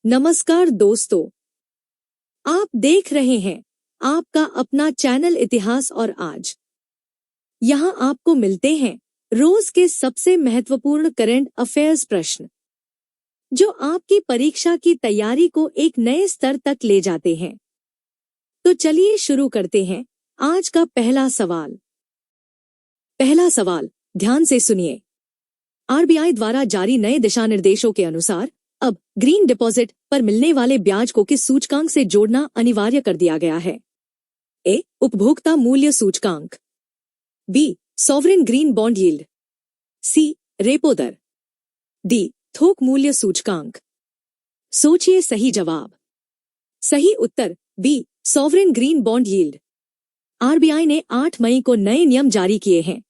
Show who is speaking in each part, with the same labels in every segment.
Speaker 1: नमस्कार दोस्तों, आप देख रहे हैं आपका अपना चैनल इतिहास और आज यहां आपको मिलते हैं रोज के सबसे महत्वपूर्ण करंट अफेयर्स प्रश्न जो आपकी परीक्षा की तैयारी को एक नए स्तर तक ले जाते हैं। तो चलिए शुरू करते हैं आज का पहला सवाल। पहला सवाल ध्यान से सुनिए। आरबीआई द्वारा जारी नए दिशा निर्देशों के अनुसार अब ग्रीन डिपॉजिट पर मिलने वाले ब्याज को किस सूचकांक से जोड़ना अनिवार्य कर दिया गया है? ए. उपभोक्ता मूल्य सूचकांक, B. Sovereign green bond yield, C. Repo दर, डी. थोक मूल्य सूचकांक। सोचिए सही जवाब। सही उत्तर B. Sovereign green bond yield. RBI ने 8 मई को नए नियम जारी किए हैं।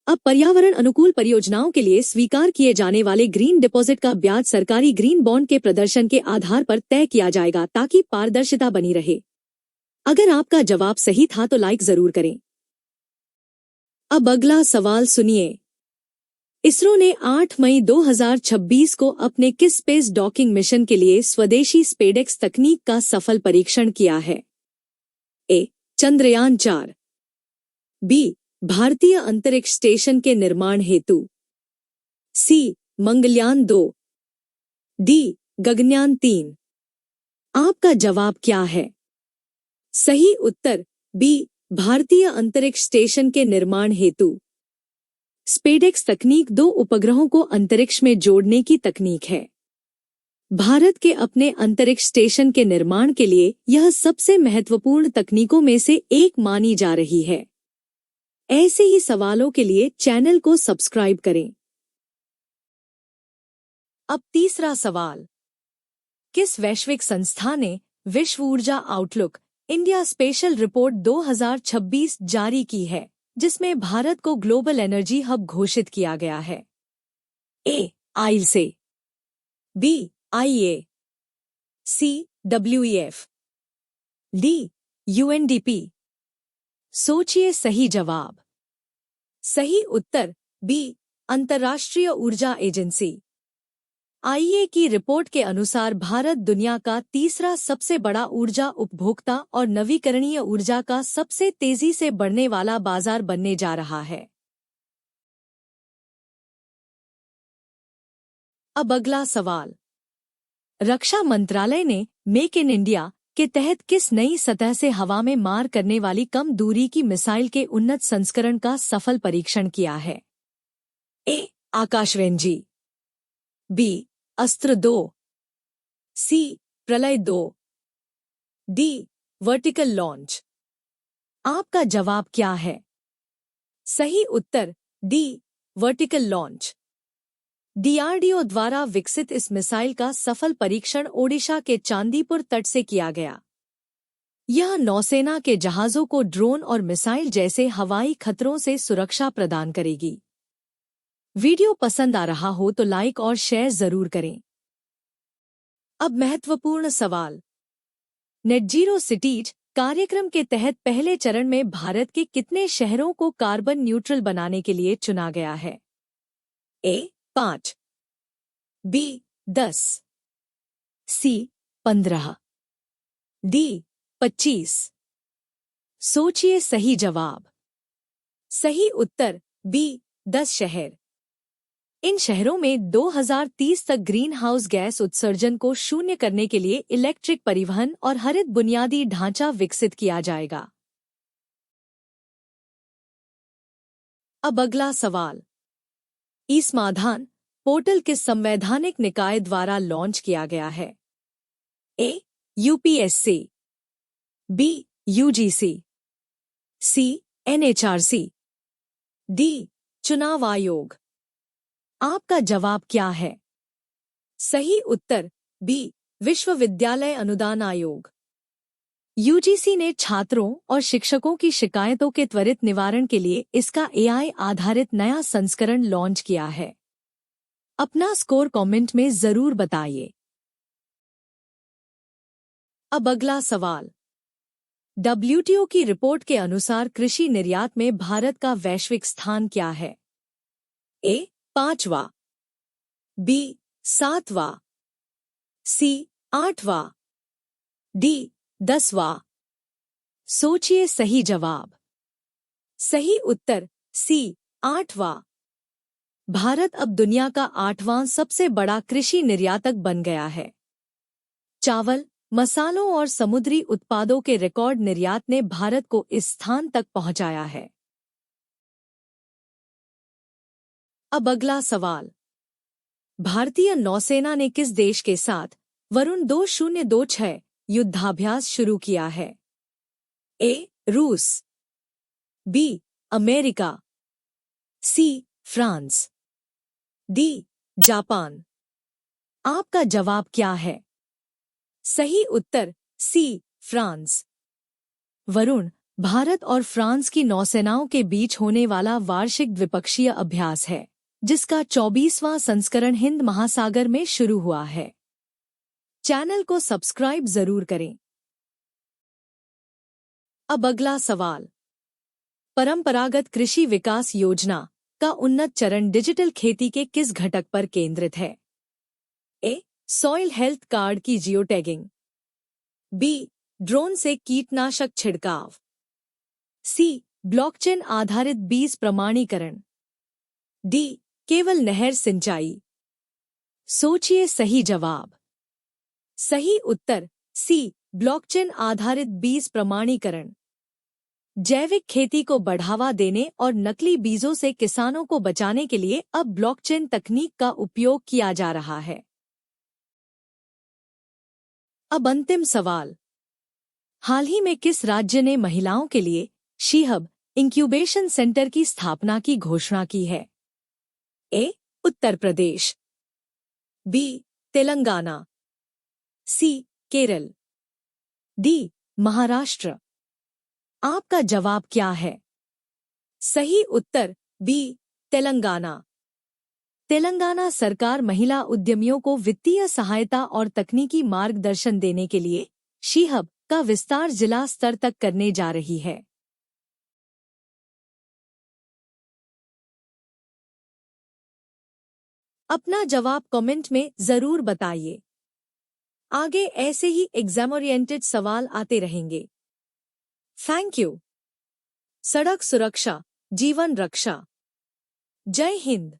Speaker 1: अब पर्यावरण अनुकूल परियोजनाओं के लिए स्वीकार किए जाने वाले ग्रीन डिपॉजिट का ब्याज सरकारी ग्रीन बॉन्ड के प्रदर्शन के आधार पर तय किया जाएगा ताकि पारदर्शिता बनी रहे। अगर आपका जवाब सही था तो लाइक जरूर करें। अब अगला सवाल सुनिए। इसरो ने 8 मई 2026 को अपने किस स्पेस डॉकिंग मिशन के लिए स्वदेशी स्पेडेक्स तकनीक का सफल परीक्षण किया है? ए. चंद्रयान 4, बी. भारतीय अंतरिक्ष स्टेशन के निर्माण हेतु, सी. मंगलयान 2, डी. गगनयान 3। आपका जवाब क्या है? सही उत्तर बी. भारतीय अंतरिक्ष स्टेशन के निर्माण हेतु। स्पेडेक्स तकनीक 2 उपग्रहों को अंतरिक्ष में जोड़ने की तकनीक है। भारत के अपने अंतरिक्ष स्टेशन के निर्माण के लिए यह सबसे महत्वपूर्ण तकनीकों में से एक मानी जा रही है। ऐसे ही सवालों के लिए चैनल को सब्सक्राइब करें। अब तीसरा सवाल। किस वैश्विक संस्था ने विश्व ऊर्जा आउटलुक इंडिया स्पेशल रिपोर्ट 2026 जारी की है, जिसमें भारत को ग्लोबल एनर्जी हब घोषित किया गया है? A. ILO, B. IEA, C. WEF, D. UNDP. सोचिए सही जवाब। सही उत्तर बी. अंतर्राष्ट्रीय ऊर्जा एजेंसी। आईईए की रिपोर्ट के अनुसार भारत दुनिया का तीसरा सबसे बड़ा ऊर्जा उपभोक्ता और नवीकरणीय ऊर्जा का सबसे तेजी से बढ़ने वाला बाजार बनने जा रहा है। अब अगला सवाल। रक्षा मंत्रालय ने मेक इन इंडिया के तहत किस नई सतह से हवा में मार करने वाली कम दूरी की मिसाइल के उन्नत संस्करण का सफल परीक्षण किया है? ए. आकाशवेंजी, बी. अस्त्र 2, सी. प्रलय 2, डी. Vertical launch. आपका जवाब क्या है? सही उत्तर डी. Vertical launch. डीआरडीओ द्वारा विकसित इस मिसाइल का सफल परीक्षण ओडिशा के चांदीपुर तट से किया गया। यह नौसेना के जहाजों को ड्रोन और मिसाइल जैसे हवाई खतरों से सुरक्षा प्रदान करेगी। वीडियो पसंद आ रहा हो तो लाइक और शेयर जरूर करें। अब महत्वपूर्ण सवाल। नेट जीरो सिटीज कार्यक्रम के तहत पहले चरण में भारत के कितने शहरों को कार्बन न्यूट्रल बनाने के लिए चुना गया है? ए. 5, बी. 10, सी. 15, डी. 25। सोचिए सही जवाब। सही उत्तर बी. 10 शहर। इन शहरों में 2030 तक ग्रीन हाउस गैस उत्सर्जन को शून्य करने के लिए इलेक्ट्रिक परिवहन और हरित बुनियादी ढांचा विकसित किया जाएगा। अब अगला सवाल। ई समाधान पोर्टल किस संवैधानिक निकाय द्वारा लॉन्च किया गया है? A. UPSC, B. UGC, C. NHRC, D. चुनाव आयोग। आपका जवाब क्या है? सही उत्तर बी. विश्वविद्यालय अनुदान आयोग। यूजीसी ने छात्रों और शिक्षकों की शिकायतों के त्वरित निवारण के लिए इसका एआई आधारित नया संस्करण लॉन्च किया है। अपना स्कोर कमेंट में जरूर बताइए। अब अगला सवाल। डब्ल्यूटीओ की रिपोर्ट के अनुसार कृषि निर्यात में भारत का वैश्विक स्थान क्या है? ए. 5वां, बी. 7वां, सी. 8वां, डी 10वां। सोचिए सही जवाब। सही उत्तर सी 8वां। भारत अब दुनिया का 8वां सबसे बड़ा कृषि निर्यातक बन गया है। चावल, मसालों और समुद्री उत्पादों के रिकॉर्ड निर्यात ने भारत को इस स्थान तक पहुंचाया है। अब अगला सवाल। भारतीय नौसेना ने किस देश के साथ वरुण 2026 युद्धाभ्यास शुरू किया है? ए. रूस, B. America, C. France, D. Japan. आपका जवाब क्या है? सही उत्तर सी. फ्रांस। वरुण भारत और फ्रांस की नौसेनाओं के बीच होने वाला वार्षिक द्विपक्षीय अभ्यास है, जिसका 24वां संस्करण हिंद महासागर में शुरू हुआ है। चैनल को सब्सक्राइब जरूर करें। अब अगला सवाल। परंपरागत कृषि विकास योजना का उन्नत चरण डिजिटल खेती के किस घटक पर केंद्रित है? ए. सॉइल हेल्थ कार्ड की जियोटैगिंग, बी. ड्रोन से कीटनाशक छिड़काव, सी. ब्लॉकचेन आधारित बीज प्रमाणीकरण, डी. केवल नहर सिंचाई। सोचिए सही जवाब। सही उत्तर सी. ब्लॉकचेन आधारित बीज प्रमाणीकरण। जैविक खेती को बढ़ावा देने और नकली बीजों से किसानों को बचाने के लिए अब ब्लॉकचेन तकनीक का उपयोग किया जा रहा है। अब अंतिम सवाल। हाल ही में किस राज्य ने महिलाओं के लिए शी-हब इंक्यूबेशन सेंटर की स्थापना की घोषणा की है? ए. उत्तर प्रदेश, बी. तेलंगाना, सी. केरल, डी. महाराष्ट्र। आपका जवाब क्या है? सही उत्तर बी. तेलंगाना। तेलंगाना सरकार महिला उद्यमियों को वित्तीय सहायता और तकनीकी मार्गदर्शन देने के लिए शी-हब का विस्तार जिला स्तर तक करने जा रही है। अपना जवाब कमेंट में जरूर बताइए। आगे ऐसे ही एग्जाम ओरिएंटेड सवाल आते रहेंगे। Thank you. सड़क सुरक्षा, जीवन रक्षा। जय हिंद।